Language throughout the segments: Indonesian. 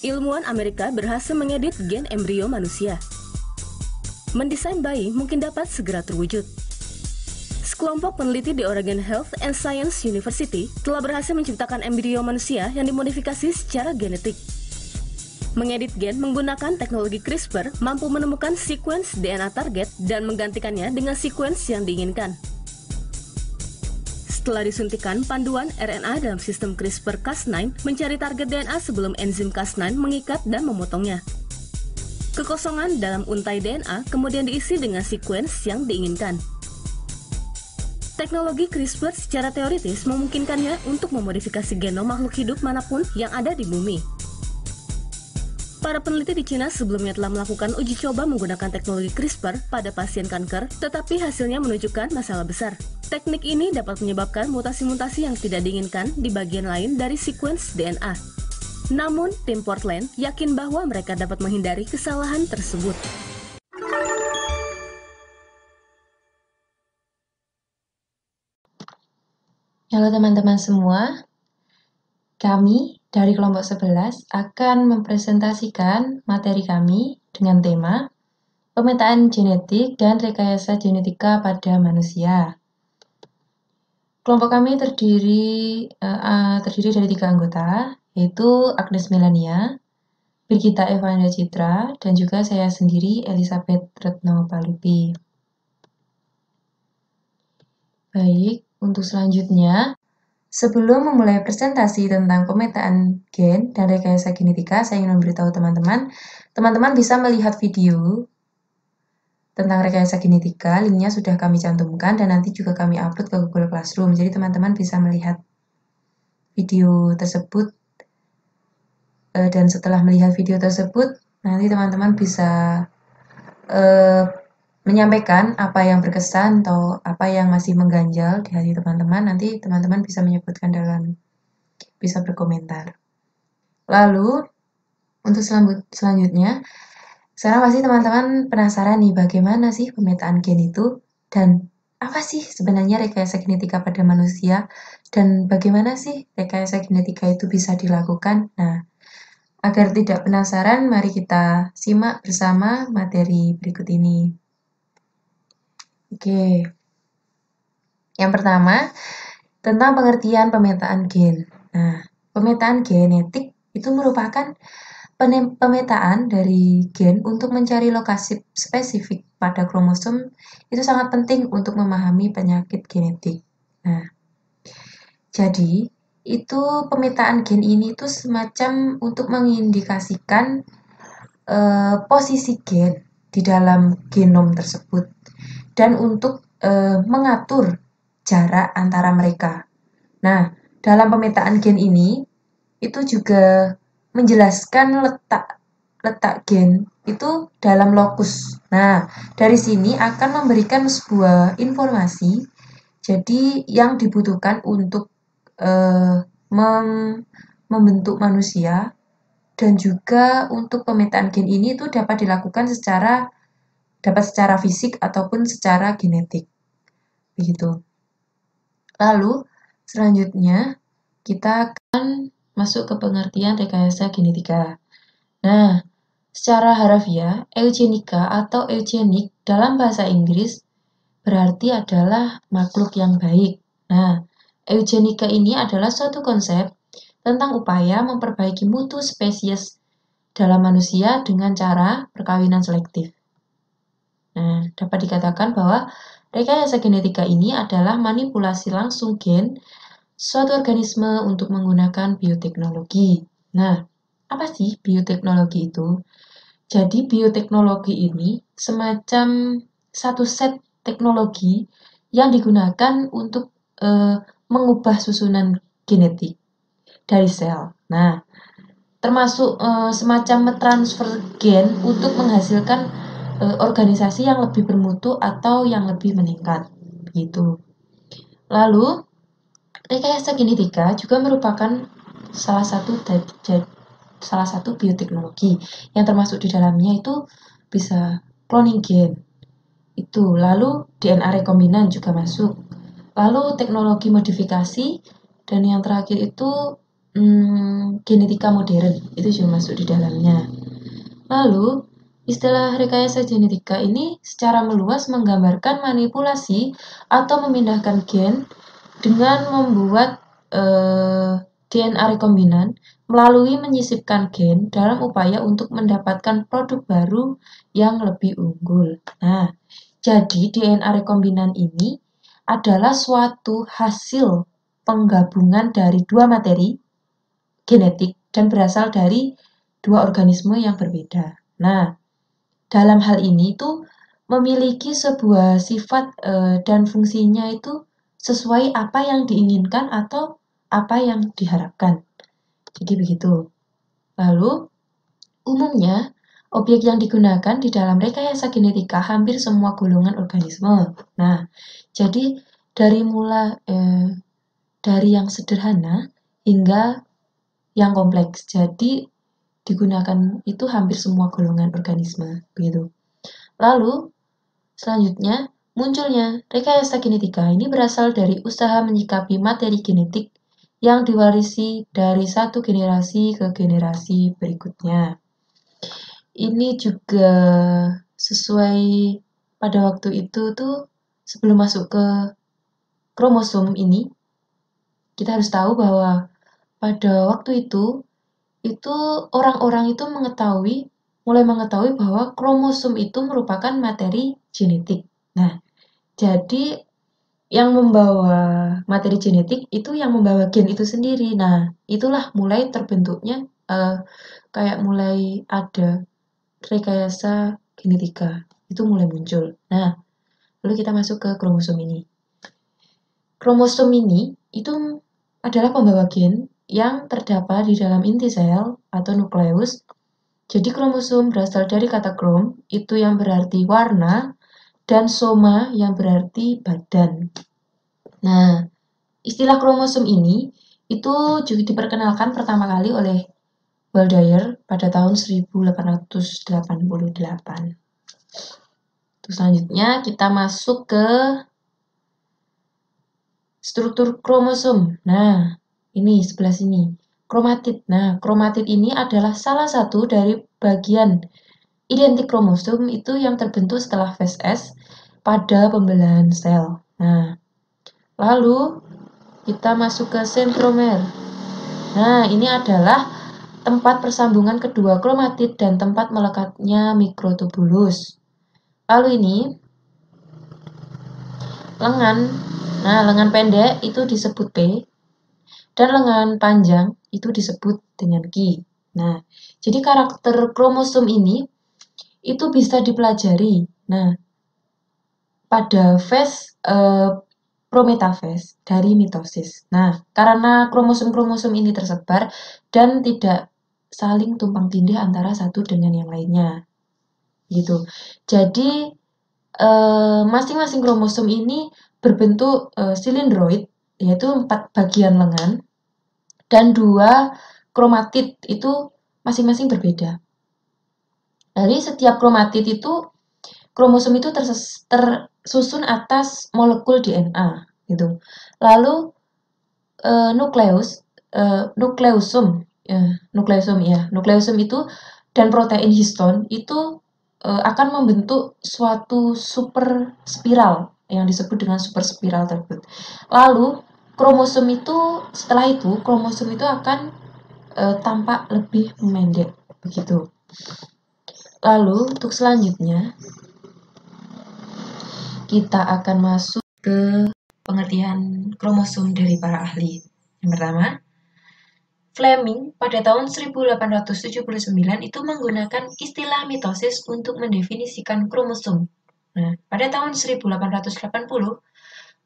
Ilmuwan Amerika berhasil mengedit gen embrio manusia. Mendesain bayi mungkin dapat segera terwujud. Sekelompok peneliti di Oregon Health and Science University telah berhasil menciptakan embrio manusia yang dimodifikasi secara genetik. Mengedit gen menggunakan teknologi CRISPR mampu menemukan sekuens DNA target dan menggantikannya dengan sekuens yang diinginkan. Setelah disuntikan, panduan RNA dalam sistem CRISPR-Cas9 mencari target DNA sebelum enzim Cas9 mengikat dan memotongnya. Kekosongan dalam untai DNA kemudian diisi dengan sekuens yang diinginkan. Teknologi CRISPR secara teoritis memungkinkannya untuk memodifikasi genom makhluk hidup manapun yang ada di bumi. Para peneliti di Cina sebelumnya telah melakukan uji coba menggunakan teknologi CRISPR pada pasien kanker, tetapi hasilnya menunjukkan masalah besar. Teknik ini dapat menyebabkan mutasi-mutasi yang tidak diinginkan di bagian lain dari sekuens DNA. Namun, tim Portland yakin bahwa mereka dapat menghindari kesalahan tersebut. Halo teman-teman semua, kami dari kelompok 11 akan mempresentasikan materi kami dengan tema pemetaan genetik dan rekayasa genetika pada manusia. Kelompok kami terdiri dari 3 anggota, yaitu Agnes Melania, Birgitta Evanda Citra, dan juga saya sendiri Elizabeth Retno Palupi. Baik, untuk selanjutnya, sebelum memulai presentasi tentang pemetaan gen dan rekayasa genetika, saya ingin memberitahu teman-teman bisa melihat video tentang rekayasa genetika, linknya sudah kami cantumkan dan nanti juga kami upload ke Google Classroom. Jadi teman-teman bisa melihat video tersebut dan setelah melihat video tersebut, nanti teman-teman bisa menyampaikan apa yang berkesan atau apa yang masih mengganjal di hati teman-teman. Nanti teman-teman bisa menyebutkan bisa berkomentar. Lalu, untuk selanjutnya, sekarang pasti teman-teman penasaran nih bagaimana sih pemetaan gen itu dan apa sih sebenarnya rekayasa genetika pada manusia dan bagaimana sih rekayasa genetika itu bisa dilakukan. Nah, agar tidak penasaran, mari kita simak bersama materi berikut ini. Oke, yang pertama, tentang pengertian pemetaan gen. Nah, pemetaan genetik itu merupakan pemetaan dari gen untuk mencari lokasi spesifik pada kromosom itu sangat penting untuk memahami penyakit genetik. Nah, jadi itu pemetaan gen ini tuh semacam untuk mengindikasikan posisi gen di dalam genom tersebut dan untuk mengatur jarak antara mereka. Nah, dalam pemetaan gen ini itu juga menjelaskan letak gen itu dalam lokus. Nah, dari sini akan memberikan sebuah informasi jadi yang dibutuhkan untuk membentuk manusia dan juga untuk pemetaan gen ini itu dapat dilakukan secara fisik ataupun secara genetik. Begitu. Lalu, selanjutnya kita akan masuk ke pengertian rekayasa genetika. Nah, secara harfiah, eugenika atau eugenik dalam bahasa Inggris berarti adalah makhluk yang baik. Nah, eugenika ini adalah suatu konsep tentang upaya memperbaiki mutu spesies dalam manusia dengan cara perkawinan selektif. Nah, dapat dikatakan bahwa rekayasa genetika ini adalah manipulasi langsung gen suatu organisme untuk menggunakan bioteknologi. Nah, apa sih bioteknologi itu? Jadi bioteknologi ini semacam satu set teknologi yang digunakan untuk mengubah susunan genetik dari sel. Nah, termasuk semacam mentransfer gen untuk menghasilkan organisasi yang lebih bermutu atau yang lebih meningkat. Begitu. Lalu, rekayasa genetika juga merupakan salah satu bioteknologi yang termasuk di dalamnya itu bisa cloning gen. Itu, lalu DNA rekombinan juga masuk. Lalu teknologi modifikasi dan yang terakhir itu genetika modern, itu juga masuk di dalamnya. Lalu, istilah rekayasa genetika ini secara meluas menggambarkan manipulasi atau memindahkan gen dengan membuat DNA rekombinan melalui menyisipkan gen dalam upaya untuk mendapatkan produk baru yang lebih unggul. Nah, jadi DNA rekombinan ini adalah suatu hasil penggabungan dari dua materi genetik dan berasal dari dua organisme yang berbeda. Nah, dalam hal ini itu memiliki sebuah sifat dan fungsinya itu sesuai apa yang diinginkan atau apa yang diharapkan. Jadi begitu. Lalu, umumnya objek yang digunakan di dalam rekayasa genetika hampir semua golongan organisme. Nah, jadi dari yang sederhana hingga yang kompleks. Jadi digunakan itu hampir semua golongan organisme, begitu. Lalu selanjutnya munculnya rekayasa genetika ini berasal dari usaha menyikapi materi genetik yang diwarisi dari satu generasi ke generasi berikutnya. Ini juga sesuai pada waktu itu tuh sebelum masuk ke kromosom ini, kita harus tahu bahwa pada waktu itu orang-orang itu mulai mengetahui bahwa kromosom itu merupakan materi genetik. Nah, jadi yang membawa materi genetik itu yang membawa gen itu sendiri. Nah, itulah mulai terbentuknya kayak mulai ada rekayasa genetika. Itu mulai muncul. Nah, lalu kita masuk ke kromosom ini. Kromosom ini itu adalah pembawa gen yang terdapat di dalam inti sel atau nukleus. Jadi kromosom berasal dari kata krom, itu yang berarti warna, dan soma yang berarti badan. Nah, istilah kromosom ini itu juga diperkenalkan pertama kali oleh Waldeyer pada tahun 1888. Terus selanjutnya kita masuk ke struktur kromosom. Nah, ini sebelah sini. Kromatid. Nah, kromatid ini adalah salah satu dari bagian identik kromosom itu yang terbentuk setelah fase S pada pembelahan sel. Nah, lalu kita masuk ke sentromer. Nah, ini adalah tempat persambungan kedua kromatid dan tempat melekatnya mikrotubulus. Lalu ini lengan. Nah, lengan pendek itu disebut P dan lengan panjang itu disebut dengan Q. Nah, jadi karakter kromosom ini itu bisa dipelajari. Nah, pada fase prometafase dari mitosis. Nah, karena kromosom-kromosom ini tersebar dan tidak saling tumpang tindih antara satu dengan yang lainnya. Gitu. Jadi masing-masing kromosom ini berbentuk silindroid, yaitu 4 bagian lengan, dan 2 kromatid itu masing-masing berbeda. Dari setiap kromatid itu, kromosom itu tersusun atas molekul DNA, gitu. Lalu nukleusum itu dan protein histon itu akan membentuk suatu super spiral yang disebut dengan super spiral tersebut. Lalu setelah itu kromosom itu akan tampak lebih memendek begitu. Lalu untuk selanjutnya kita akan masuk ke pengertian kromosom dari para ahli. Yang pertama, Fleming pada tahun 1879 itu menggunakan istilah mitosis untuk mendefinisikan kromosom. Nah, pada tahun 1880,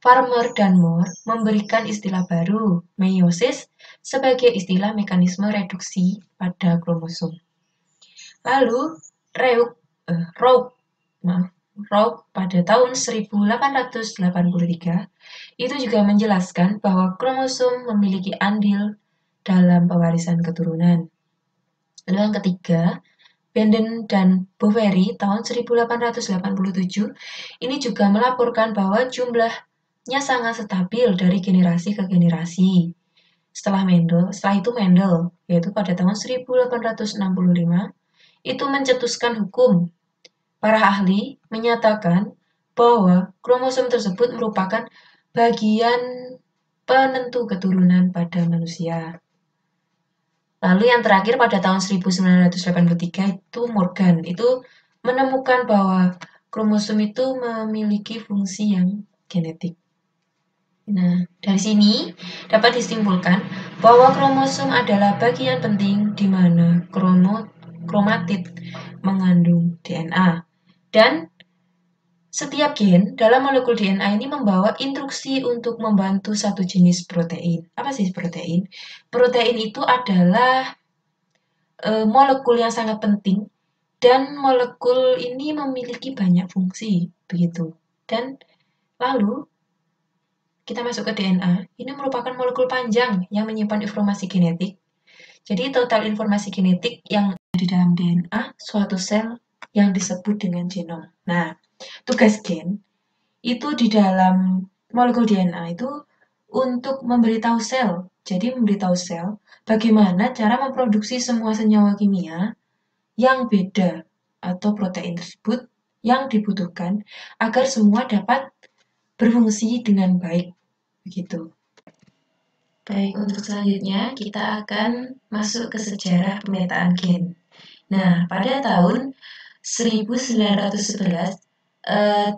Farmer dan Moore memberikan istilah baru, meiosis, sebagai istilah mekanisme reduksi pada kromosom. Lalu, Roux pada tahun 1883 itu juga menjelaskan bahwa kromosom memiliki andil dalam pewarisan keturunan. Lalu yang ketiga, Benden dan Boveri tahun 1887 ini juga melaporkan bahwa jumlahnya sangat stabil dari generasi ke generasi. Setelah itu Mendel, yaitu pada tahun 1865, itu mencetuskan hukum. Para ahli menyatakan bahwa kromosom tersebut merupakan bagian penentu keturunan pada manusia. Lalu yang terakhir pada tahun 1983 itu Morgan, itu menemukan bahwa kromosom itu memiliki fungsi yang genetik. Nah, dari sini dapat disimpulkan bahwa kromosom adalah bagian penting di mana kromatid mengandung DNA. Dan setiap gen dalam molekul DNA ini membawa instruksi untuk membantu satu jenis protein. Apa sih protein? Protein itu adalah molekul yang sangat penting dan molekul ini memiliki banyak fungsi, begitu. Dan lalu kita masuk ke DNA, ini merupakan molekul panjang yang menyimpan informasi genetik. Jadi total informasi genetik yang ada di dalam DNA suatu sel yang disebut dengan genom. Nah, tugas gen itu di dalam molekul DNA itu untuk memberitahu sel. Jadi memberitahu sel bagaimana cara memproduksi semua senyawa kimia yang beda atau protein tersebut yang dibutuhkan agar semua dapat berfungsi dengan baik. Begitu. Baik, untuk selanjutnya kita akan masuk ke sejarah pemetaan gen. Nah, pada tahun 1911,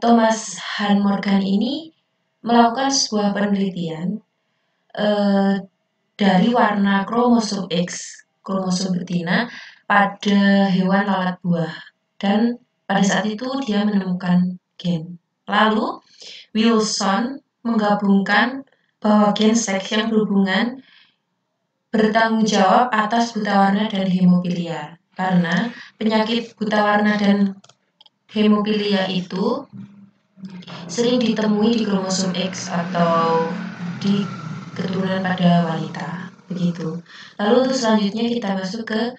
Thomas Han Morgan ini melakukan sebuah penelitian dari warna kromosom X, kromosom betina, pada hewan lalat buah. Dan pada saat itu dia menemukan gen. Lalu, Wilson menggabungkan bahwa gen seks yang berhubungan bertanggung jawab atas buta warna dan hemofilia. Karena penyakit buta warna dan hemofilia itu sering ditemui di kromosom X atau di keturunan pada wanita. Begitu. Lalu untuk selanjutnya kita masuk ke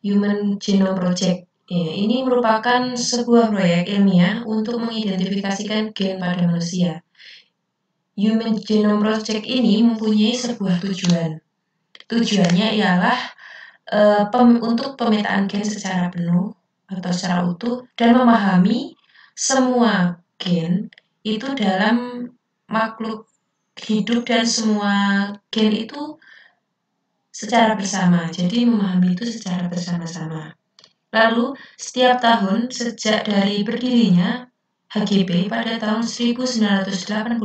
Human Genome Project. Ini merupakan sebuah proyek ilmiah untuk mengidentifikasikan gen pada manusia. Human Genome Project ini mempunyai sebuah tujuan. Tujuannya ialah untuk pemetaan gen secara penuh atau secara utuh dan memahami semua gen itu dalam makhluk hidup dan semua gen itu secara bersama. Jadi memahami itu secara bersama-sama. Lalu setiap tahun sejak dari berdirinya HGP pada tahun 1988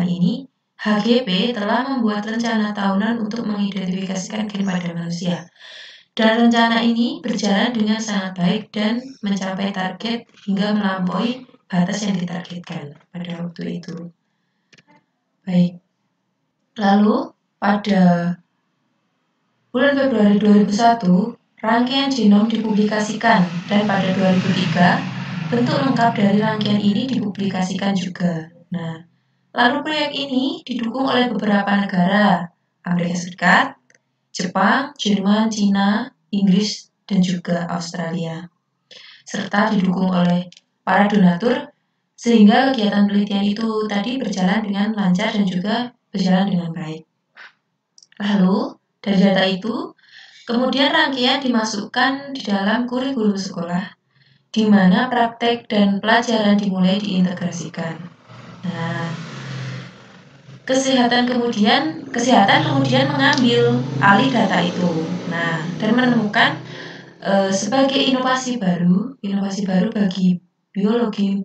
ini, HGP telah membuat rencana tahunan untuk mengidentifikasikan gen pada manusia. Dan rencana ini berjalan dengan sangat baik dan mencapai target hingga melampaui batas yang ditargetkan pada waktu itu. Baik. Lalu pada bulan Februari 2001, rangkaian genom dipublikasikan dan pada 2003, bentuk lengkap dari rangkaian ini dipublikasikan juga. Nah, lalu proyek ini didukung oleh beberapa negara, Amerika Serikat, Jepang, Jerman, Cina, Inggris, dan juga Australia. Serta didukung oleh para donatur, sehingga kegiatan penelitian itu tadi berjalan dengan lancar dan juga berjalan dengan baik. Lalu, dari data itu, kemudian rangkaian dimasukkan di dalam kurikulum sekolah, di mana praktek dan pelajaran dimulai diintegrasikan. Nah, kesehatan kemudian mengambil alih data itu. Nah, dan menemukan sebagai inovasi baru bagi biologi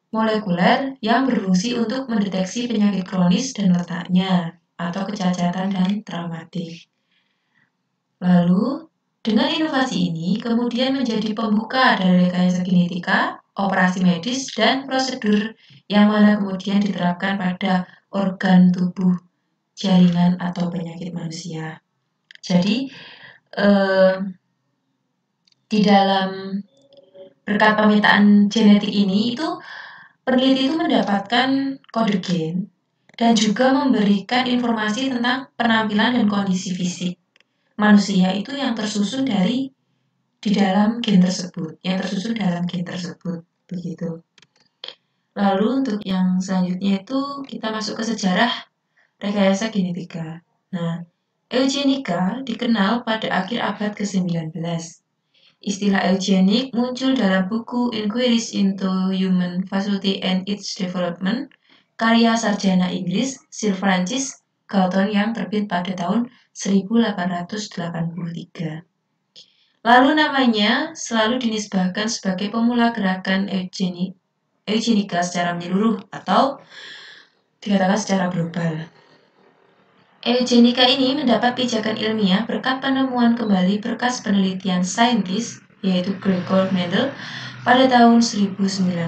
molekuler yang berfungsi untuk mendeteksi penyakit kronis dan letaknya atau kecacatan dan traumatik. Lalu, dengan inovasi ini kemudian menjadi pembuka dari rekayasa genetika, operasi medis, dan prosedur yang mana kemudian diterapkan pada organ tubuh, jaringan, atau penyakit manusia. Jadi, di dalam berkat pemetaan genetik ini, peneliti itu mendapatkan kode gen dan juga memberikan informasi tentang penampilan dan kondisi fisik manusia itu yang tersusun di dalam gen tersebut, begitu. Lalu untuk yang selanjutnya itu kita masuk ke sejarah rekayasa genetika. Nah, eugenika dikenal pada akhir abad ke-19. Istilah eugenik muncul dalam buku Inquiries into Human Faculty and its Development, karya sarjana Inggris Sir Francis Galton yang terbit pada tahun 1883. Lalu namanya selalu dinisbahkan sebagai pemula gerakan eugenika secara menyeluruh atau dikatakan secara global. Eugenika ini mendapat pijakan ilmiah berkat penemuan kembali berkas penelitian saintis, yaitu Gregor Mendel, pada tahun 1900.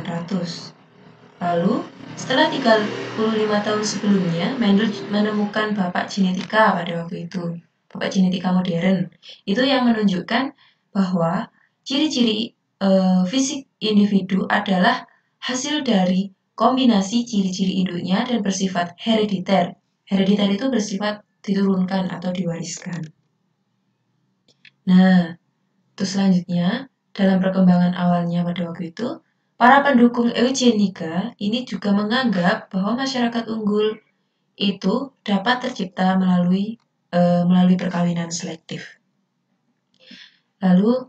Lalu, setelah 35 tahun sebelumnya, Mendel menemukan bapak genetika pada waktu itu, bapak genetika modern. Itu yang menunjukkan bahwa ciri-ciri fisik individu adalah hasil dari kombinasi ciri-ciri induknya dan bersifat herediter. Herediter itu bersifat diturunkan atau diwariskan. Nah, terus selanjutnya, dalam perkembangan awalnya pada waktu itu, para pendukung eugenika ini juga menganggap bahwa masyarakat unggul itu dapat tercipta melalui perkawinan selektif. Lalu,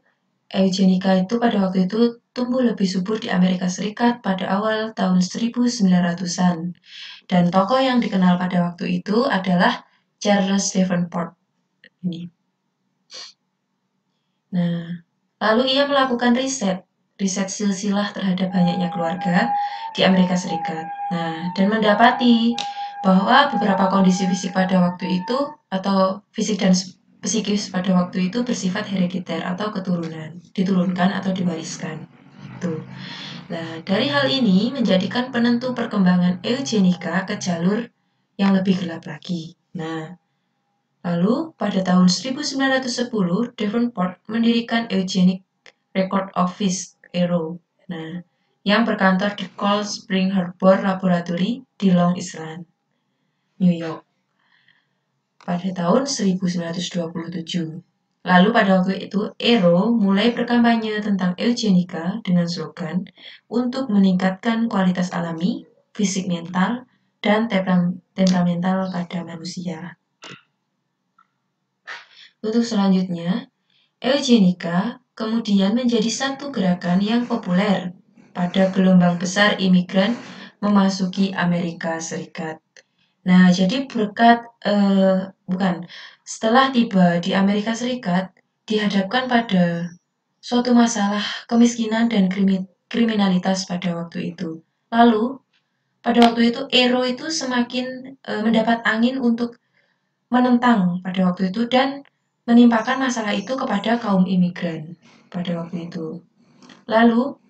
eugenika itu pada waktu itu tumbuh lebih subur di Amerika Serikat pada awal tahun 1900-an. Dan tokoh yang dikenal pada waktu itu adalah Charles Davenport. Ini. Nah, lalu ia melakukan riset silsilah terhadap banyaknya keluarga di Amerika Serikat. Nah, dan mendapati bahwa beberapa kondisi fisik pada waktu itu atau fisik dan psikis pada waktu itu bersifat herediter atau diturunkan atau diwariskan. Tuh. Nah, dari hal ini menjadikan penentu perkembangan eugenika ke jalur yang lebih gelap lagi. Nah, lalu pada tahun 1910, Davenport mendirikan Eugenic Record Office (ERO), yang berkantor di Cold Spring Harbor Laboratory di Long Island, New York, pada tahun 1927. Lalu pada waktu itu, ERO mulai berkampanye tentang eugenika dengan slogan untuk meningkatkan kualitas alami, fisik mental, dan temperamental pada manusia. Untuk selanjutnya, eugenika kemudian menjadi satu gerakan yang populer pada gelombang besar imigran memasuki Amerika Serikat. Nah, jadi setelah tiba di Amerika Serikat, dihadapkan pada suatu masalah kemiskinan dan kriminalitas pada waktu itu. Lalu, pada waktu itu, ERO itu semakin mendapat angin untuk menentang pada waktu itu dan menimpakan masalah itu kepada kaum imigran pada waktu itu. Lalu,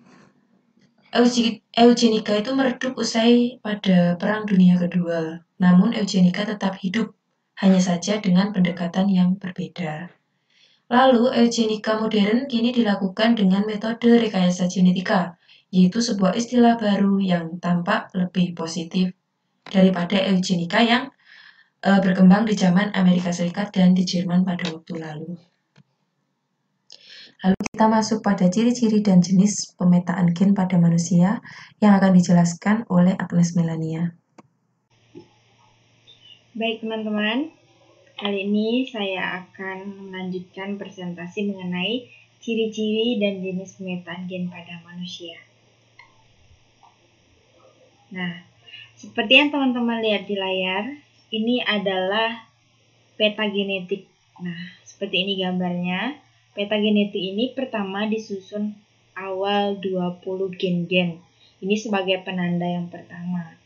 eugenika itu meredup usai pada Perang Dunia Kedua. Namun eugenika tetap hidup, hanya saja dengan pendekatan yang berbeda. Lalu, eugenika modern kini dilakukan dengan metode rekayasa genetika, yaitu sebuah istilah baru yang tampak lebih positif daripada eugenika yang berkembang di zaman Amerika Serikat dan di Jerman pada waktu lalu. Lalu kita masuk pada ciri-ciri dan jenis pemetaan gen pada manusia yang akan dijelaskan oleh Agnes Melania. Baik teman-teman, kali ini saya akan melanjutkan presentasi mengenai ciri-ciri dan jenis pemetaan gen pada manusia. Nah, seperti yang teman-teman lihat di layar, ini adalah peta genetik. Nah, seperti ini gambarnya. Peta genetik ini pertama disusun awal 20 gen-gen. Ini sebagai penanda yang pertama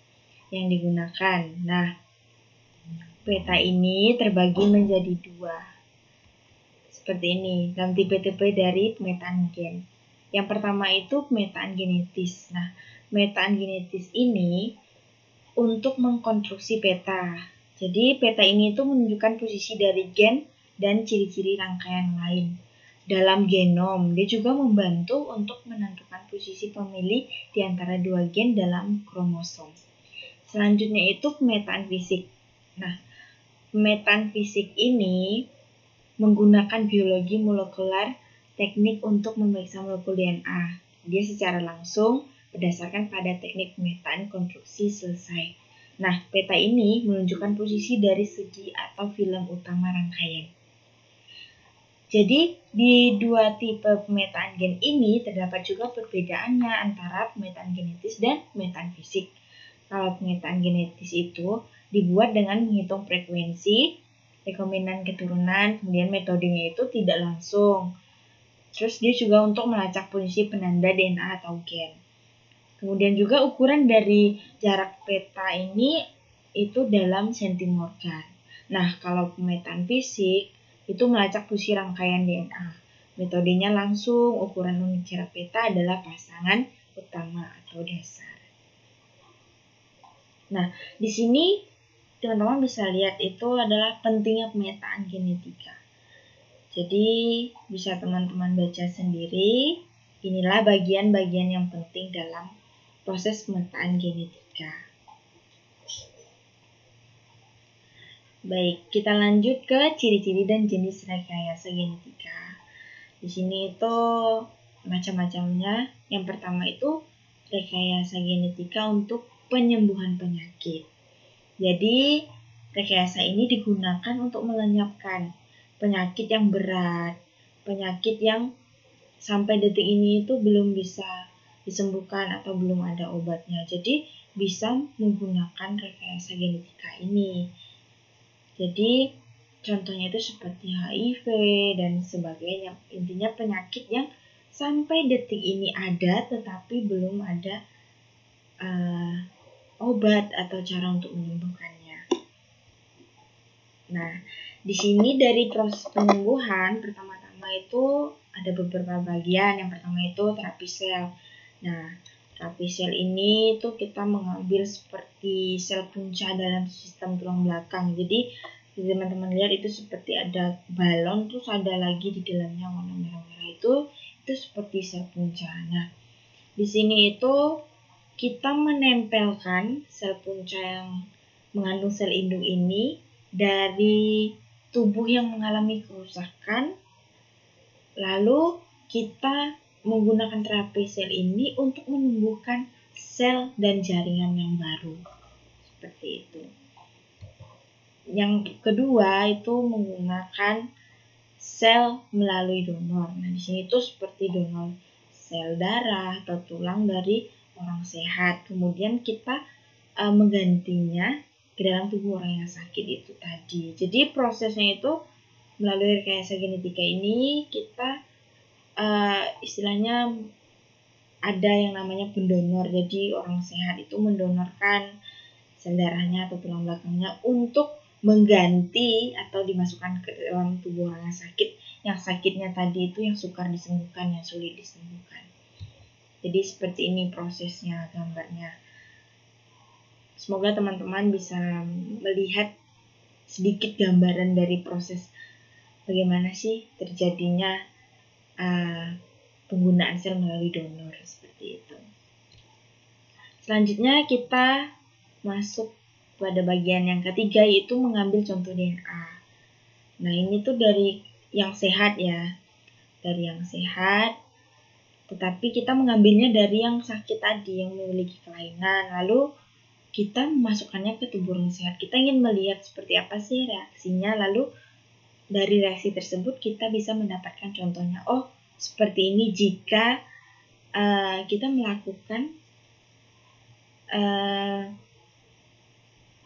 yang digunakan. Nah, peta ini terbagi menjadi dua. Seperti ini, dalam tipe-tipe dari pemetaan gen. Yang pertama itu pemetaan genetis. Nah, pemetaan genetis ini untuk mengkonstruksi peta. Jadi, peta ini itu menunjukkan posisi dari gen dan ciri-ciri rangkaian lain. Dalam genom, dia juga membantu untuk menentukan posisi pemilih di antara dua gen dalam kromosom. Selanjutnya itu pemetaan fisik. Nah, pemetaan fisik ini menggunakan biologi molekular, teknik untuk memeriksa molekul DNA. Dia secara langsung berdasarkan pada teknik pemetaan konstruksi selesai. Nah, peta ini menunjukkan posisi dari segi atau film utama rangkaian. Jadi, di dua tipe pemetaan gen ini terdapat juga perbedaannya antara pemetaan genetis dan pemetaan fisik. Kalau pemetaan genetis itu dibuat dengan menghitung frekuensi, rekombinan keturunan, kemudian metodenya itu tidak langsung. Terus dia juga untuk melacak posisi penanda DNA atau gen. Kemudian juga ukuran dari jarak peta ini itu dalam sentimorgan. Nah, kalau pemetaan fisik itu melacak posisi rangkaian DNA. Metodenya langsung, ukuran unit jarak peta adalah pasangan utama atau dasar. Nah, di sini teman-teman bisa lihat itu adalah pentingnya pemetaan genetika. Jadi, bisa teman-teman baca sendiri. Inilah bagian-bagian yang penting dalam proses pemetaan genetika. Baik, kita lanjut ke ciri-ciri dan jenis rekayasa genetika. Di sini itu macam-macamnya. Yang pertama itu rekayasa genetika untuk penyembuhan penyakit. Jadi, rekayasa ini digunakan untuk melenyapkan penyakit yang berat, penyakit yang sampai detik ini itu belum bisa disembuhkan atau belum ada obatnya. Jadi, bisa menggunakan rekayasa genetika ini. Jadi, contohnya itu seperti HIV dan sebagainya. Intinya penyakit yang sampai detik ini ada tetapi belum ada obat atau cara untuk menyembuhkannya. Nah, di sini dari proses penyembuhan pertama-tama itu ada beberapa bagian. Yang pertama itu terapi sel. Nah, terapi sel ini itu kita mengambil seperti sel punca dalam sistem tulang belakang. Jadi teman-teman lihat itu seperti ada balon, terus ada lagi di dalamnya warna merah-merah itu seperti sel punca. Nah, di sini itu kita menempelkan sel punca yang mengandung sel indung ini dari tubuh yang mengalami kerusakan, lalu kita menggunakan terapi sel ini untuk menumbuhkan sel dan jaringan yang baru. Seperti itu. Yang kedua itu menggunakan sel melalui donor. Nah, di sini itu seperti donor sel darah atau tulang dari orang sehat. Kemudian kita menggantinya ke dalam tubuh orang yang sakit itu tadi. Jadi prosesnya itu melalui rekayasa genetika ini kita istilahnya ada yang namanya pendonor. Jadi orang sehat itu mendonorkan sel darahnya atau tulang belakangnya untuk mengganti atau dimasukkan ke dalam tubuh orang yang sakit. Yang sakitnya tadi itu yang sukar disembuhkan, yang sulit disembuhkan. Jadi seperti ini prosesnya, gambarnya. Semoga teman-teman bisa melihat sedikit gambaran dari proses bagaimana sih terjadinya penggunaan sel melalui donor seperti itu. Selanjutnya kita masuk pada bagian yang ketiga, yaitu mengambil contoh DNA. Nah, ini tuh dari yang sehat ya. Dari yang sehat, tetapi kita mengambilnya dari yang sakit tadi, yang memiliki kelainan. Lalu kita memasukkannya ke tubuh orang sehat. Kita ingin melihat seperti apa sih reaksinya. Lalu dari reaksi tersebut kita bisa mendapatkan contohnya. Oh, seperti ini jika kita melakukan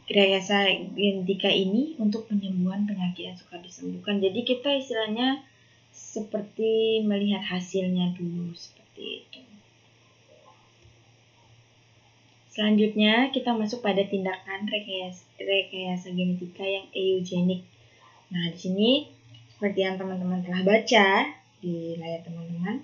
rekayasa genetika ini untuk penyembuhan penyakit yang sukar disembuhkan. Jadi kita istilahnya seperti melihat hasilnya dulu, seperti itu. Selanjutnya kita masuk pada tindakan rekayasa genetika yang eugenik. Nah, di sini seperti yang teman-teman telah baca di layar teman-teman,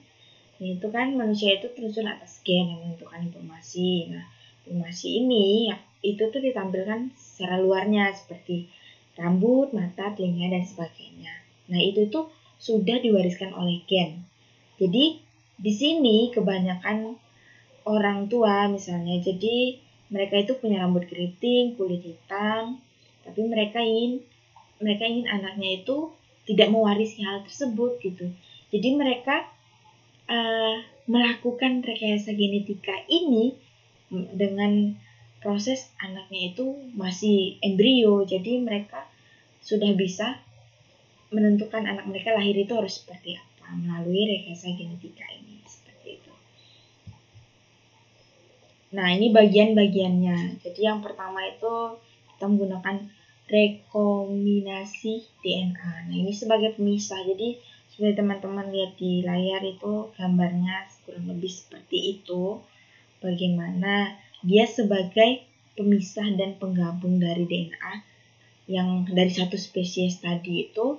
itu kan manusia itu tersusun atas gen yang menentukan informasi. Nah, informasi ini itu tuh ditampilkan secara luarnya seperti rambut, mata, telinga, dan sebagainya. Nah, itu tuh sudah diwariskan oleh gen. Jadi, di sini kebanyakan orang tua misalnya, jadi mereka itu punya rambut keriting, kulit hitam, tapi mereka ingin anaknya itu tidak mewarisi hal tersebut gitu. Jadi mereka melakukan rekayasa genetika ini dengan proses anaknya itu masih embrio, jadi mereka sudah bisa menentukan anak mereka lahir itu harus seperti apa melalui rekayasa genetika ini, seperti itu. Nah, ini bagian-bagiannya. Jadi yang pertama itu kita menggunakan rekombinasi DNA. Nah, ini sebagai pemisah. Jadi seperti teman-teman lihat di layar itu gambarnya kurang lebih seperti itu. Bagaimana dia sebagai pemisah dan penggabung dari DNA yang dari satu spesies tadi itu,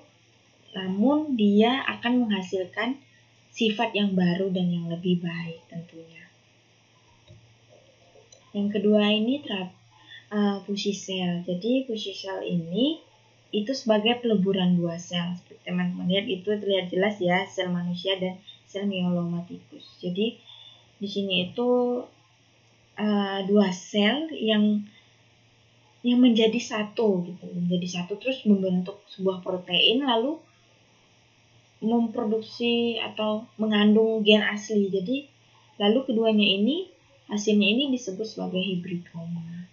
namun dia akan menghasilkan sifat yang baru dan yang lebih baik tentunya. Yang kedua ini fusi sel. Jadi fusi sel ini itu sebagai peleburan dua sel. Seperti teman-teman lihat itu terlihat jelas ya, sel manusia dan sel Myelomaticus. Jadi di sini itu dua sel yang menjadi satu gitu, menjadi satu terus membentuk sebuah protein lalu memproduksi atau mengandung gen asli. Jadi lalu keduanya ini hasilnya ini disebut sebagai hibridoma.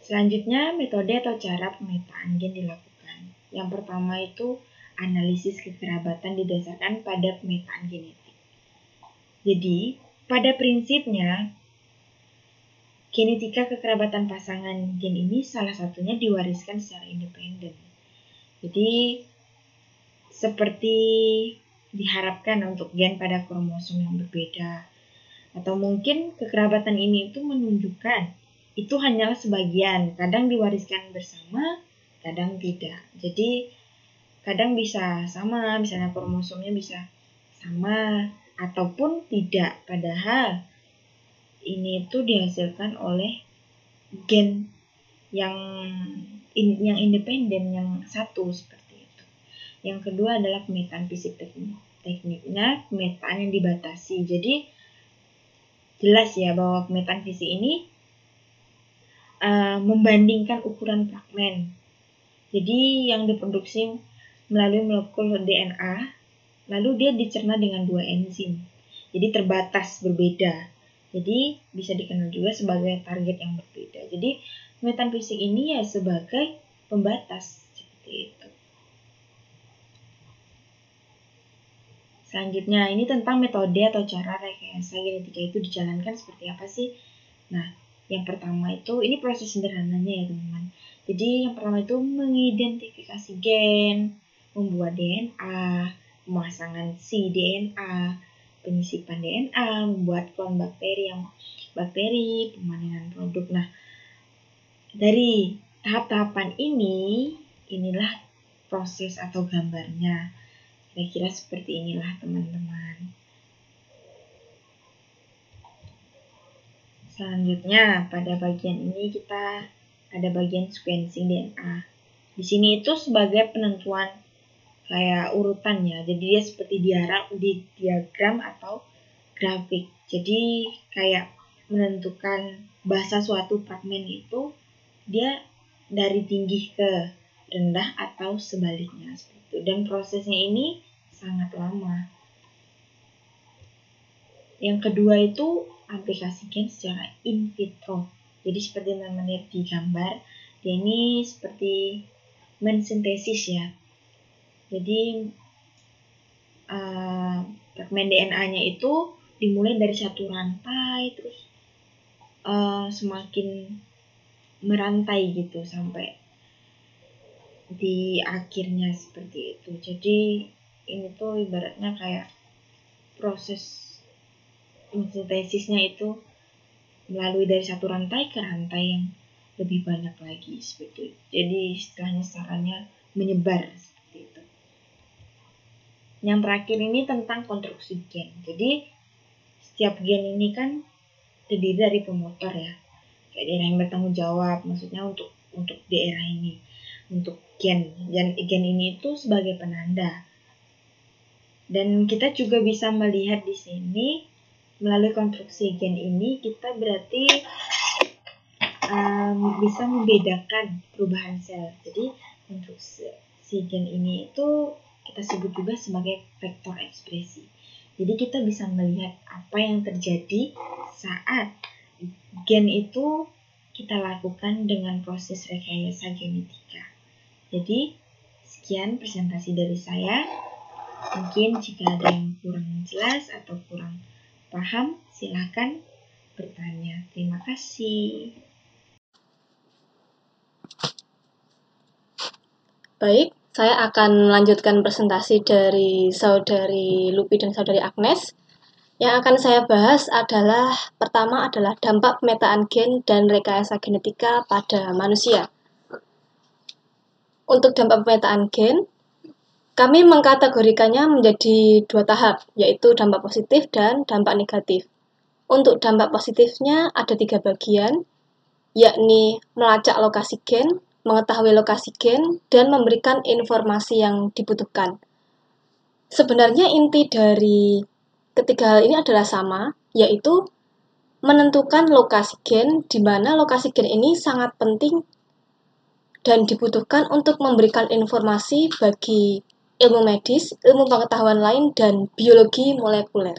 Selanjutnya, metode atau cara pemetaan gen dilakukan. Yang pertama itu analisis kekerabatan didasarkan pada pemetaan genetik. Jadi, pada prinsipnya, genetika kekerabatan pasangan gen ini salah satunya diwariskan secara independen. Jadi, seperti diharapkan untuk gen pada kromosom yang berbeda. Atau mungkin kekerabatan ini itu menunjukkan itu hanyalah sebagian, kadang diwariskan bersama, kadang tidak. Jadi kadang bisa sama, misalnya kromosomnya bisa sama ataupun tidak, padahal ini itu dihasilkan oleh gen yang independen, yang satu seperti itu. Yang kedua adalah pemetaan fisik tekniknya, pemetaan yang dibatasi. Jadi jelas ya bahwa pemetaan fisik ini membandingkan ukuran fragmen. Jadi yang diproduksi melalui molekul DNA, lalu dia dicerna dengan dua enzim. Jadi terbatas, berbeda. Jadi bisa dikenal juga sebagai target yang berbeda. Jadi pemetaan fisik ini ya sebagai pembatas seperti itu. Selanjutnya ini tentang metode atau cara rekayasa genetika itu dijalankan seperti apa sih? Nah, yang pertama itu, ini proses sederhananya ya teman-teman. Jadi yang pertama itu mengidentifikasi gen, membuat DNA, pemasangan si DNA, penyisipan DNA, membuat klon bakteri, pemanenan produk. Nah, dari tahap-tahapan inilah proses atau gambarnya. Kira-kira seperti inilah teman-teman. Selanjutnya, pada bagian ini kita ada bagian sequencing DNA. Di sini itu sebagai penentuan kayak urutan ya. Jadi dia seperti diagram atau grafik. Jadi kayak menentukan bahasa suatu fragmen itu dia dari tinggi ke rendah atau sebaliknya seperti itu. Dan prosesnya ini sangat lama. Yang kedua itu aplikasi gen secara in vitro. Jadi seperti teman-teman lihat di gambar, dia ini seperti mensintesis ya. Jadi fragmen DNA-nya itu dimulai dari satu rantai, terus semakin merantai gitu sampai di akhirnya seperti itu. Jadi ini tuh ibaratnya kayak proses sintesisnya itu melalui dari satu rantai ke rantai yang lebih banyak lagi seperti itu. Jadi istilahnya caranya menyebar seperti itu. Yang terakhir ini tentang konstruksi gen. Jadi setiap gen ini kan terdiri dari pemotor ya, kayak daerah yang bertanggung jawab, maksudnya untuk daerah ini, untuk gen ini itu sebagai penanda. Dan kita juga bisa melihat di sini melalui konstruksi gen ini kita berarti bisa membedakan perubahan sel. Jadi konstruksi gen ini itu kita sebut juga sebagai vektor ekspresi. Jadi kita bisa melihat apa yang terjadi saat gen itu kita lakukan dengan proses rekayasa genetika. Jadi sekian presentasi dari saya. Mungkin jika ada yang kurang jelas atau kurang paham, silakan bertanya. Terima kasih. Baik, saya akan melanjutkan presentasi dari Saudari Lupi dan Saudari Agnes. Yang akan saya bahas pertama adalah dampak pemetaan gen dan rekayasa genetika pada manusia. Untuk dampak pemetaan gen, kami mengkategorikannya menjadi 2 tahap, yaitu dampak positif dan dampak negatif. Untuk dampak positifnya ada 3 bagian, yakni melacak lokasi gen, mengetahui lokasi gen, dan memberikan informasi yang dibutuhkan. Sebenarnya inti dari ketiga hal ini adalah sama, yaitu menentukan lokasi gen, di mana lokasi gen ini sangat penting dan dibutuhkan untuk memberikan informasi bagi ilmu medis, ilmu pengetahuan lain, dan biologi molekuler.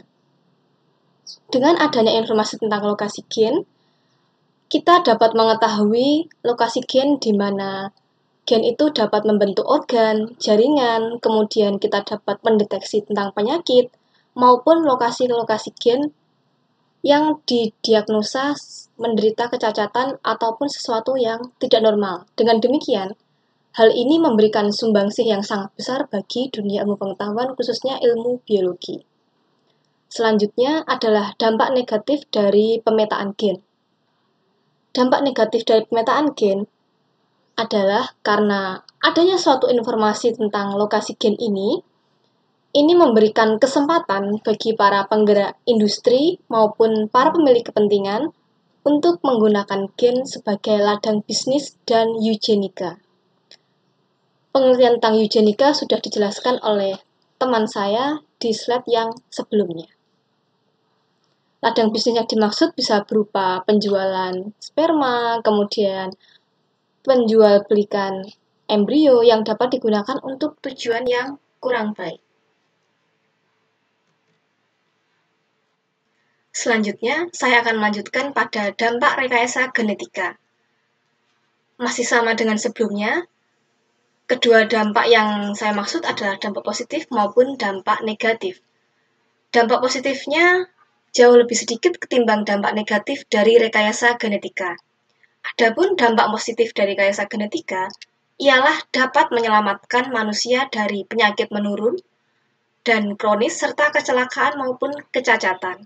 Dengan adanya informasi tentang lokasi gen, kita dapat mengetahui lokasi gen di mana gen itu dapat membentuk organ, jaringan, kemudian kita dapat mendeteksi tentang penyakit, maupun lokasi-lokasi gen yang didiagnosa menderita kecacatan ataupun sesuatu yang tidak normal. Dengan demikian, hal ini memberikan sumbangsih yang sangat besar bagi dunia ilmu pengetahuan, khususnya ilmu biologi. Selanjutnya adalah dampak negatif dari pemetaan gen. Dampak negatif dari pemetaan gen adalah karena adanya suatu informasi tentang lokasi gen ini memberikan kesempatan bagi para penggerak industri maupun para pemilik kepentingan untuk menggunakan gen sebagai ladang bisnis dan eugenika. Pengertian tentang eugenika sudah dijelaskan oleh teman saya di slide yang sebelumnya. Ladang bisnis yang dimaksud bisa berupa penjualan sperma, kemudian penjual belikan embrio yang dapat digunakan untuk tujuan yang kurang baik. Selanjutnya, saya akan melanjutkan pada dampak rekayasa genetika. Masih sama dengan sebelumnya, kedua dampak yang saya maksud adalah dampak positif maupun dampak negatif. Dampak positifnya jauh lebih sedikit ketimbang dampak negatif dari rekayasa genetika. Adapun dampak positif dari rekayasa genetika ialah dapat menyelamatkan manusia dari penyakit menurun dan kronis serta kecelakaan maupun kecacatan,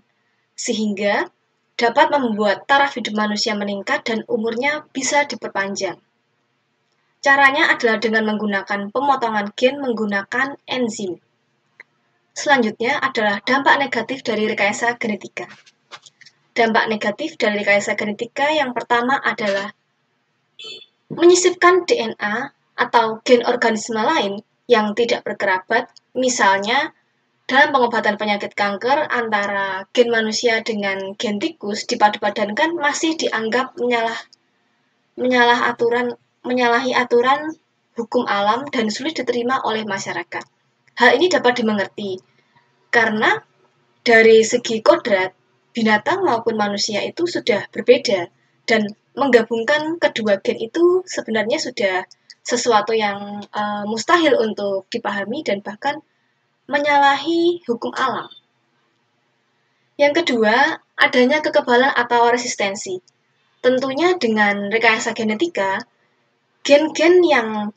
sehingga dapat membuat taraf hidup manusia meningkat dan umurnya bisa diperpanjang. Caranya adalah dengan menggunakan pemotongan gen menggunakan enzim. Selanjutnya adalah dampak negatif dari rekayasa genetika. Dampak negatif dari rekayasa genetika yang pertama adalah menyisipkan DNA atau gen organisme lain yang tidak berkerabat, misalnya dalam pengobatan penyakit kanker antara gen manusia dengan gen tikus dipadu-padankan masih dianggap menyalahi aturan hukum alam dan sulit diterima oleh masyarakat. Hal ini dapat dimengerti karena dari segi kodrat, binatang maupun manusia itu sudah berbeda dan menggabungkan kedua gen itu sebenarnya sudah sesuatu yang mustahil untuk dipahami dan bahkan menyalahi hukum alam. Yang kedua, adanya kekebalan atau resistensi. Tentunya dengan rekayasa genetika, gen-gen yang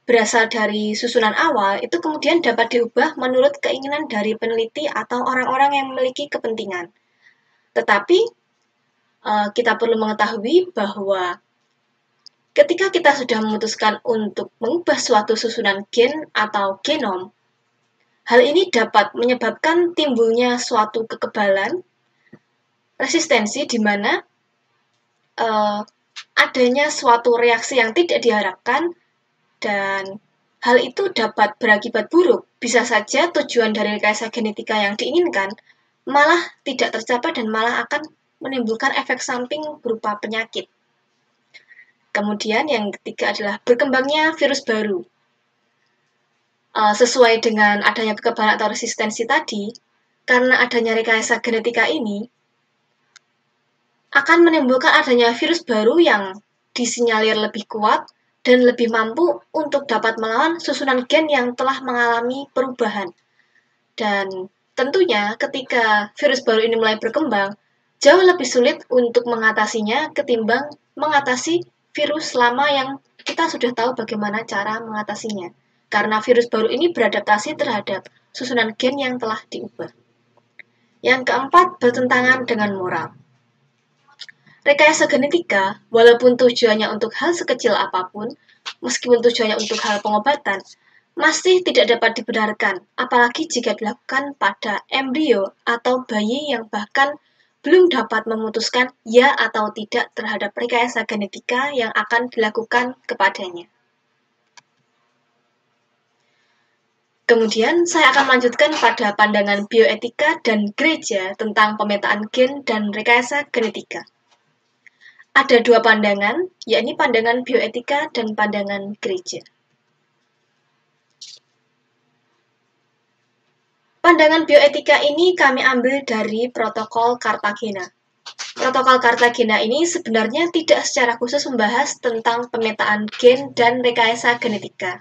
berasal dari susunan awal itu kemudian dapat diubah menurut keinginan dari peneliti atau orang-orang yang memiliki kepentingan. Tetapi kita perlu mengetahui bahwa ketika kita sudah memutuskan untuk mengubah suatu susunan gen atau genom, hal ini dapat menyebabkan timbulnya suatu kekebalan, resistensi di mana adanya suatu reaksi yang tidak diharapkan dan hal itu dapat berakibat buruk. Bisa saja tujuan dari rekayasa genetika yang diinginkan malah tidak tercapai dan malah akan menimbulkan efek samping berupa penyakit. Kemudian yang ketiga adalah berkembangnya virus baru. Sesuai dengan adanya kekebalan atau resistensi tadi, karena adanya rekayasa genetika ini akan menimbulkan adanya virus baru yang disinyalir lebih kuat dan lebih mampu untuk dapat melawan susunan gen yang telah mengalami perubahan. Dan tentunya ketika virus baru ini mulai berkembang, jauh lebih sulit untuk mengatasinya ketimbang mengatasi virus lama yang kita sudah tahu bagaimana cara mengatasinya. Karena virus baru ini beradaptasi terhadap susunan gen yang telah diubah. Yang keempat, bertentangan dengan moral. Rekayasa genetika, walaupun tujuannya untuk hal sekecil apapun, meskipun tujuannya untuk hal pengobatan, masih tidak dapat dibenarkan, apalagi jika dilakukan pada embrio atau bayi yang bahkan belum dapat memutuskan ya atau tidak terhadap rekayasa genetika yang akan dilakukan kepadanya. Kemudian, saya akan melanjutkan pada pandangan bioetika dan gereja tentang pemetaan gen dan rekayasa genetika. Ada dua pandangan, yakni pandangan bioetika dan pandangan gereja. Pandangan bioetika ini kami ambil dari Protokol Cartagena. Protokol Cartagena ini sebenarnya tidak secara khusus membahas tentang pemetaan gen dan rekayasa genetika.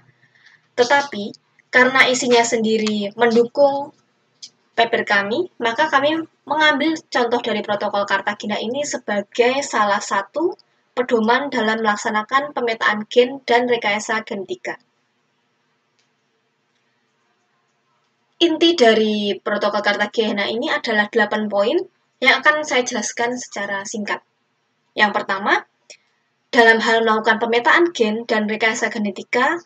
Tetapi, karena isinya sendiri mendukung paper kami, maka kami mengambil contoh dari Protokol Cartagena ini sebagai salah satu pedoman dalam melaksanakan pemetaan gen dan rekayasa genetika. Inti dari Protokol Cartagena ini adalah 8 poin yang akan saya jelaskan secara singkat. Yang pertama, dalam hal melakukan pemetaan gen dan rekayasa genetika,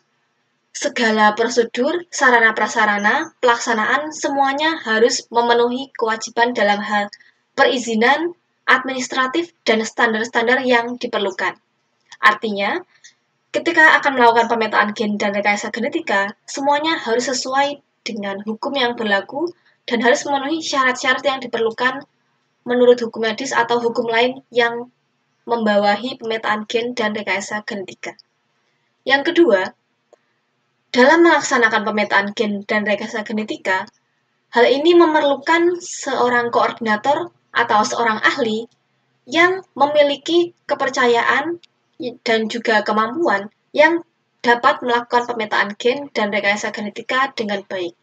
segala prosedur, sarana-prasarana, pelaksanaan semuanya harus memenuhi kewajiban dalam hal perizinan, administratif, dan standar-standar yang diperlukan. Artinya, ketika akan melakukan pemetaan gen dan rekayasa genetika, semuanya harus sesuai dengan hukum yang berlaku dan harus memenuhi syarat-syarat yang diperlukan menurut hukum medis atau hukum lain yang membawahi pemetaan gen dan rekayasa genetika. Yang kedua, dalam melaksanakan pemetaan gen dan rekayasa genetika, hal ini memerlukan seorang koordinator atau seorang ahli yang memiliki kepercayaan dan juga kemampuan yang dapat melakukan pemetaan gen dan rekayasa genetika dengan baik.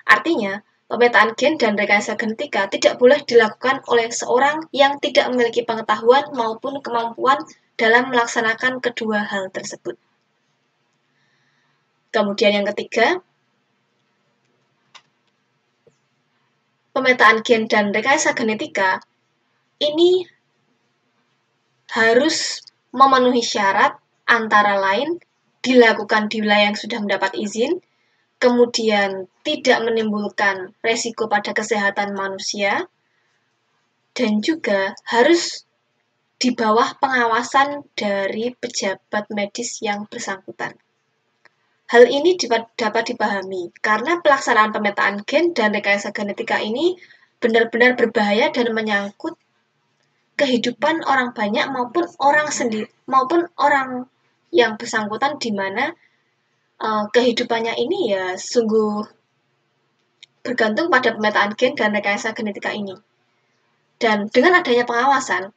Artinya, pemetaan gen dan rekayasa genetika tidak boleh dilakukan oleh seorang yang tidak memiliki pengetahuan maupun kemampuan dalam melaksanakan kedua hal tersebut. Kemudian yang ketiga, pemetaan gen dan rekayasa genetika ini harus memenuhi syarat antara lain dilakukan di wilayah yang sudah mendapat izin, kemudian tidak menimbulkan resiko pada kesehatan manusia, dan juga harus di bawah pengawasan dari pejabat medis yang bersangkutan. Hal ini dapat dipahami karena pelaksanaan pemetaan gen dan rekayasa genetika ini benar-benar berbahaya dan menyangkut kehidupan orang banyak maupun orang sendiri maupun orang yang bersangkutan di mana kehidupannya ini ya sungguh bergantung pada pemetaan gen dan rekayasa genetika ini. Dan dengan adanya pengawasan,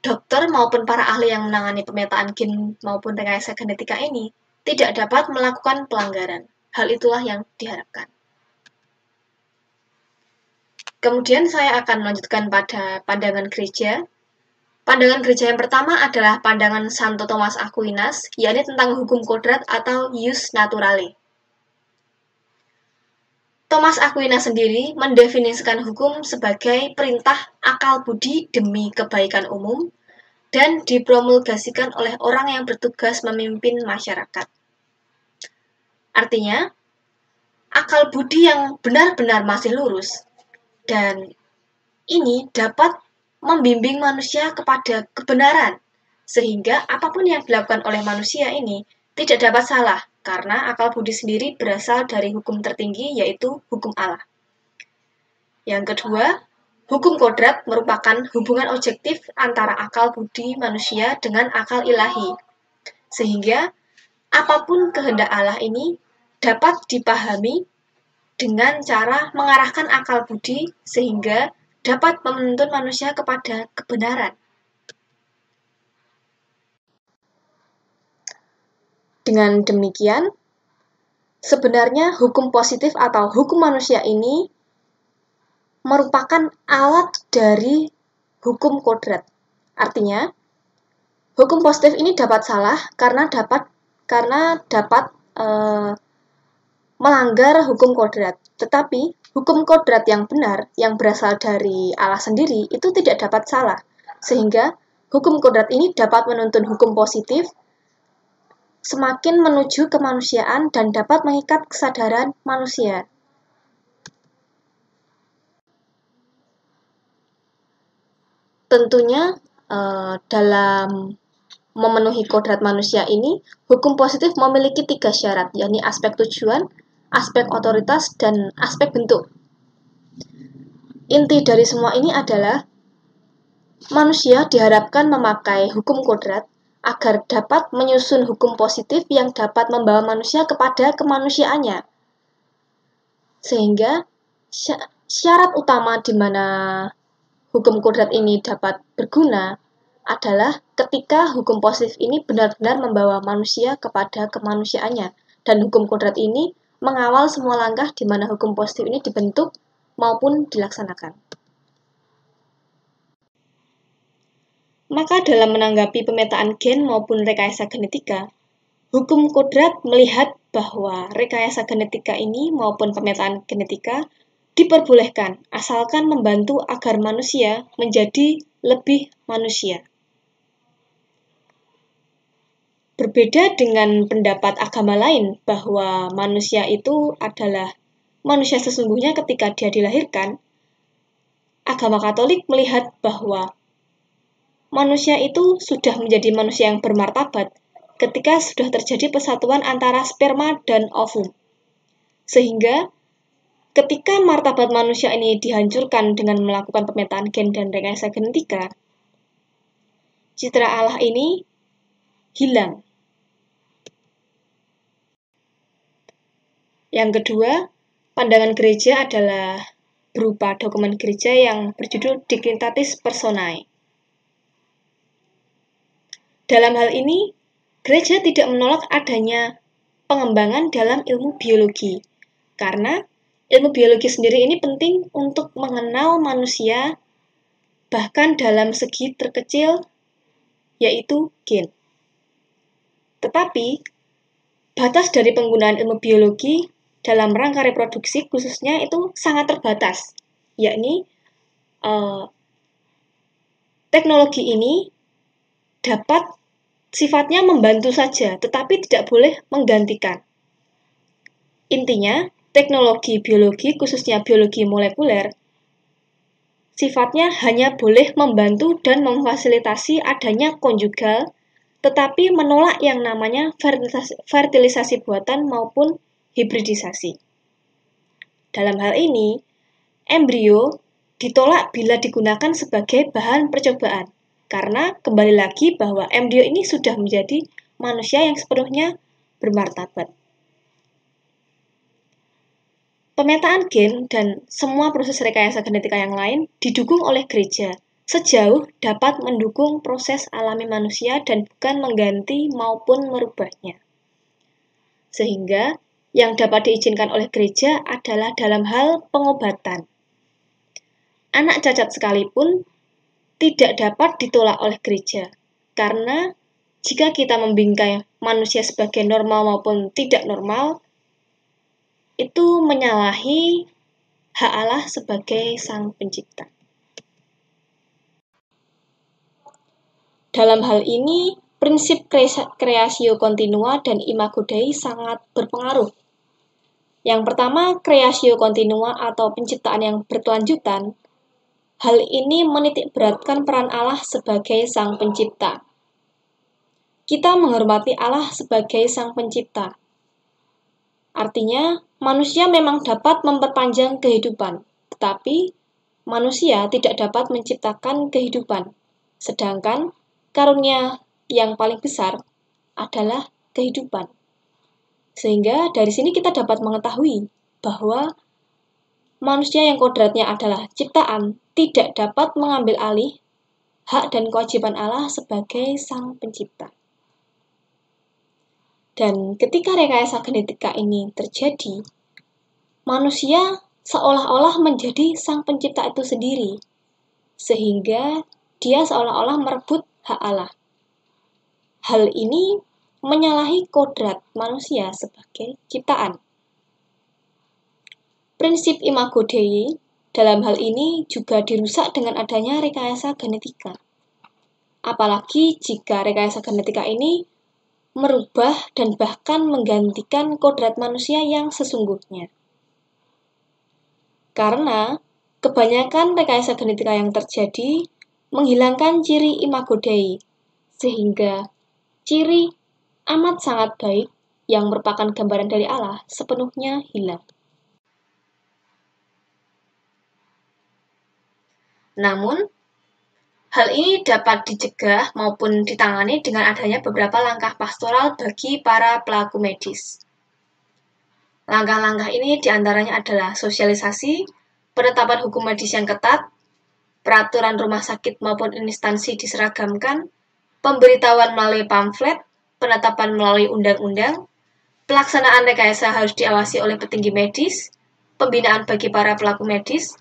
dokter maupun para ahli yang menangani pemetaan gen maupun rekayasa genetika ini tidak dapat melakukan pelanggaran. Hal itulah yang diharapkan. Kemudian saya akan melanjutkan pada pandangan gereja. Pandangan gereja yang pertama adalah pandangan Santo Thomas Aquinas, yakni tentang hukum kodrat atau ius naturale. Thomas Aquinas sendiri mendefinisikan hukum sebagai perintah akal budi demi kebaikan umum dan dipromulgasikan oleh orang yang bertugas memimpin masyarakat. Artinya, akal budi yang benar-benar masih lurus dan ini dapat membimbing manusia kepada kebenaran, sehingga apapun yang dilakukan oleh manusia ini tidak dapat salah, karena akal budi sendiri berasal dari hukum tertinggi, yaitu hukum Allah. Yang kedua, hukum kodrat merupakan hubungan objektif antara akal budi manusia dengan akal ilahi, sehingga apapun kehendak Allah ini dapat dipahami dengan cara mengarahkan akal budi sehingga dapat menuntun manusia kepada kebenaran. Dengan demikian, sebenarnya hukum positif atau hukum manusia ini merupakan alat dari hukum kodrat. Artinya, hukum positif ini dapat salah karena dapat melanggar hukum kodrat. Tetapi, hukum kodrat yang benar, yang berasal dari Allah sendiri, itu tidak dapat salah. Sehingga, hukum kodrat ini dapat menuntun hukum positif semakin menuju kemanusiaan dan dapat mengikat kesadaran manusia. Tentunya dalam memenuhi kodrat manusia ini, hukum positif memiliki 3 syarat, yakni aspek tujuan, aspek otoritas, dan aspek bentuk. Inti dari semua ini adalah manusia diharapkan memakai hukum kodrat agar dapat menyusun hukum positif yang dapat membawa manusia kepada kemanusiaannya. Sehingga syarat utama di mana hukum kodrat ini dapat berguna adalah ketika hukum positif ini benar-benar membawa manusia kepada kemanusiaannya. Dan hukum kodrat ini mengawal semua langkah di mana hukum positif ini dibentuk maupun dilaksanakan. Maka dalam menanggapi pemetaan gen maupun rekayasa genetika, hukum kodrat melihat bahwa rekayasa genetika ini maupun pemetaan genetika diperbolehkan asalkan membantu agar manusia menjadi lebih manusia. Berbeda dengan pendapat agama lain bahwa manusia itu adalah manusia sesungguhnya ketika dia dilahirkan, agama Katolik melihat bahwa manusia itu sudah menjadi manusia yang bermartabat ketika sudah terjadi persatuan antara sperma dan ovum. Sehingga ketika martabat manusia ini dihancurkan dengan melakukan pemetaan gen dan rekayasa genetika, citra Allah ini hilang. Yang kedua, pandangan gereja adalah berupa dokumen gereja yang berjudul Dignitatis Personae. Dalam hal ini, gereja tidak menolak adanya pengembangan dalam ilmu biologi, karena ilmu biologi sendiri ini penting untuk mengenal manusia bahkan dalam segi terkecil, yaitu gen. Tetapi, batas dari penggunaan ilmu biologi dalam rangka reproduksi khususnya itu sangat terbatas, yakni teknologi ini dapat sifatnya membantu saja, tetapi tidak boleh menggantikan. Intinya, teknologi biologi, khususnya biologi molekuler, sifatnya hanya boleh membantu dan memfasilitasi adanya konjugal, tetapi menolak yang namanya fertilisasi buatan maupun hibridisasi. Dalam hal ini, embrio ditolak bila digunakan sebagai bahan percobaan, karena kembali lagi bahwa embrio ini sudah menjadi manusia yang sepenuhnya bermartabat. Pemetaan gen dan semua proses rekayasa genetika yang lain didukung oleh gereja, sejauh dapat mendukung proses alami manusia dan bukan mengganti maupun merubahnya. Sehingga yang dapat diizinkan oleh gereja adalah dalam hal pengobatan. Anak cacat sekalipun tidak dapat ditolak oleh gereja, karena jika kita membingkai manusia sebagai normal maupun tidak normal, itu menyalahi hak Allah sebagai Sang Pencipta. Dalam hal ini, prinsip creatio continua dan imago Dei sangat berpengaruh. Yang pertama, creatio continua atau penciptaan yang berkelanjutan. Hal ini menitikberatkan peran Allah sebagai Sang Pencipta. Kita menghormati Allah sebagai Sang Pencipta. Artinya, manusia memang dapat memperpanjang kehidupan, tetapi manusia tidak dapat menciptakan kehidupan. Sedangkan karunia yang paling besar adalah kehidupan. Sehingga dari sini kita dapat mengetahui bahwa manusia yang kodratnya adalah ciptaan tidak dapat mengambil alih hak dan kewajiban Allah sebagai Sang Pencipta. Dan ketika rekayasa genetika ini terjadi, manusia seolah-olah menjadi Sang Pencipta itu sendiri, sehingga dia seolah-olah merebut hak Allah. Hal ini menyalahi kodrat manusia sebagai ciptaan. Prinsip Imago Dei dalam hal ini juga dirusak dengan adanya rekayasa genetika. Apalagi jika rekayasa genetika ini merubah dan bahkan menggantikan kodrat manusia yang sesungguhnya. Karena kebanyakan rekayasa genetika yang terjadi menghilangkan ciri Imago Dei, sehingga ciri amat sangat baik yang merupakan gambaran dari Allah sepenuhnya hilang. Namun, hal ini dapat dicegah maupun ditangani dengan adanya beberapa langkah pastoral bagi para pelaku medis. Langkah-langkah ini diantaranya adalah sosialisasi, penetapan hukum medis yang ketat, peraturan rumah sakit maupun instansi diseragamkan, pemberitahuan melalui pamflet, penetapan melalui undang-undang, pelaksanaan rekayasa harus diawasi oleh petinggi medis, pembinaan bagi para pelaku medis,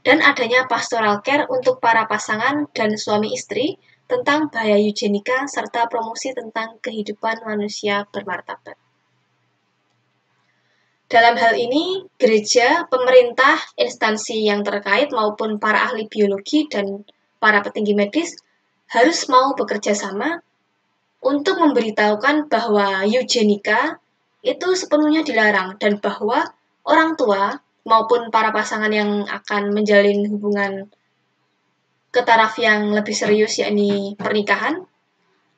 dan adanya pastoral care untuk para pasangan dan suami istri tentang bahaya eugenika serta promosi tentang kehidupan manusia bermartabat. Dalam hal ini, gereja, pemerintah, instansi yang terkait maupun para ahli biologi dan para petinggi medis harus mau bekerja sama untuk memberitahukan bahwa eugenika itu sepenuhnya dilarang dan bahwa orang tua maupun para pasangan yang akan menjalin hubungan ke taraf yang lebih serius yakni pernikahan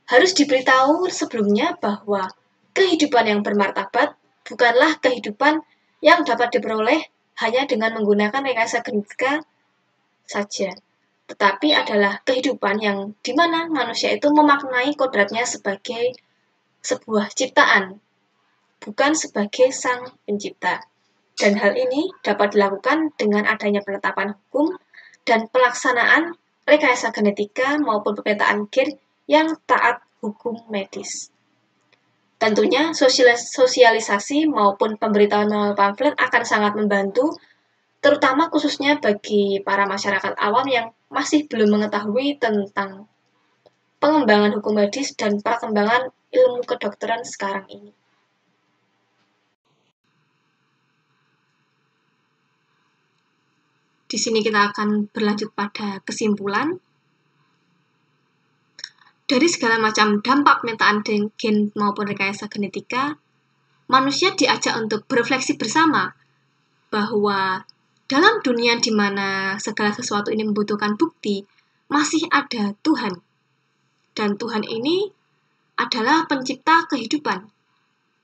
harus diberitahu sebelumnya bahwa kehidupan yang bermartabat bukanlah kehidupan yang dapat diperoleh hanya dengan menggunakan rekayasa genetika saja, tetapi adalah kehidupan yang dimana manusia itu memaknai kodratnya sebagai sebuah ciptaan, bukan sebagai Sang Pencipta. Dan hal ini dapat dilakukan dengan adanya penetapan hukum dan pelaksanaan rekayasa genetika maupun pemetaan gen yang taat hukum medis. Tentunya sosialisasi maupun pemberitahuan melalui pamflet akan sangat membantu, terutama khususnya bagi para masyarakat awam yang masih belum mengetahui tentang pengembangan hukum medis dan perkembangan ilmu kedokteran sekarang ini. Di sini kita akan berlanjut pada kesimpulan. Dari segala macam dampak pemetaan gen maupun rekayasa genetika, manusia diajak untuk berefleksi bersama bahwa dalam dunia di mana segala sesuatu ini membutuhkan bukti, masih ada Tuhan. Dan Tuhan ini adalah pencipta kehidupan.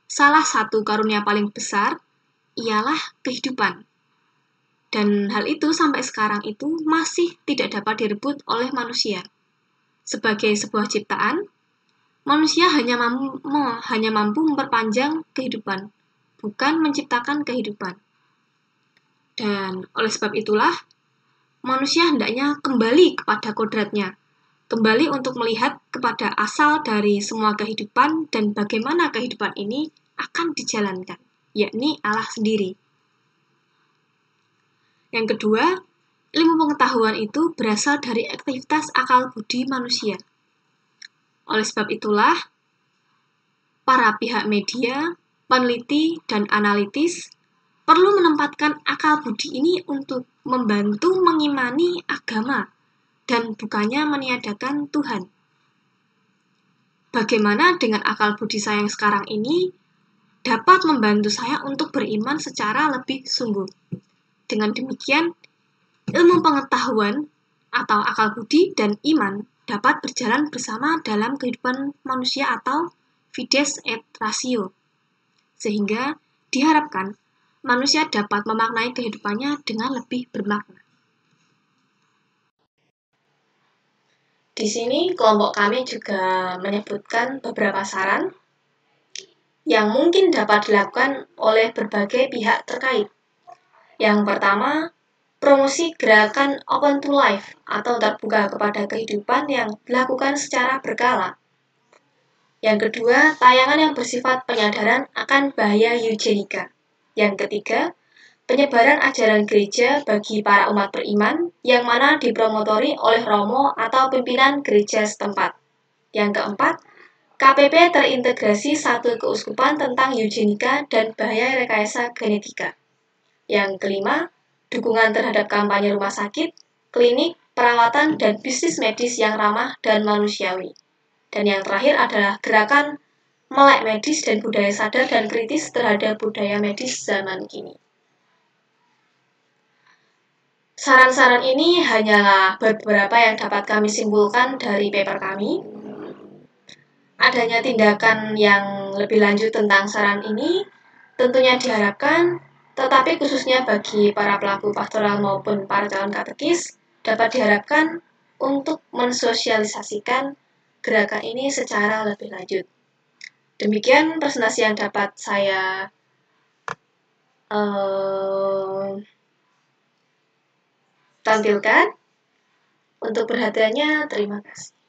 Salah satu karunia paling besar ialah kehidupan. Dan hal itu sampai sekarang itu masih tidak dapat direbut oleh manusia. Sebagai sebuah ciptaan, manusia hanya mampu memperpanjang kehidupan, bukan menciptakan kehidupan. Dan oleh sebab itulah, manusia hendaknya kembali kepada kodratnya, kembali untuk melihat kepada asal dari semua kehidupan dan bagaimana kehidupan ini akan dijalankan, yakni Allah sendiri. Yang kedua, ilmu pengetahuan itu berasal dari aktivitas akal budi manusia. Oleh sebab itulah, para pihak media, peneliti, dan analitis perlu menempatkan akal budi ini untuk membantu mengimani agama dan bukannya meniadakan Tuhan. Bagaimana dengan akal budi saya yang sekarang ini dapat membantu saya untuk beriman secara lebih sungguh. Dengan demikian, ilmu pengetahuan atau akal budi dan iman dapat berjalan bersama dalam kehidupan manusia atau fides et ratio, sehingga diharapkan manusia dapat memaknai kehidupannya dengan lebih bermakna. Di sini kelompok kami juga menyebutkan beberapa saran yang mungkin dapat dilakukan oleh berbagai pihak terkait. Yang pertama, promosi gerakan Open to Life atau terbuka kepada kehidupan yang dilakukan secara berkala. Yang kedua, tayangan yang bersifat penyadaran akan bahaya eugenika. Yang ketiga, penyebaran ajaran gereja bagi para umat beriman yang mana dipromotori oleh romo atau pimpinan gereja setempat. Yang keempat, KPP terintegrasi satu keuskupan tentang eugenika dan bahaya rekayasa genetika. Yang kelima, dukungan terhadap kampanye rumah sakit, klinik, perawatan, dan bisnis medis yang ramah dan manusiawi. Dan yang terakhir adalah gerakan melek medis dan budaya sadar dan kritis terhadap budaya medis zaman kini. Saran-saran ini hanyalah beberapa yang dapat kami simpulkan dari paper kami. Adanya tindakan yang lebih lanjut tentang saran ini tentunya diharapkan, tetapi khususnya bagi para pelaku pastoral maupun para calon katekis dapat diharapkan untuk mensosialisasikan gerakan ini secara lebih lanjut. Demikian presentasi yang dapat saya tampilkan. Untuk perhatiannya, terima kasih.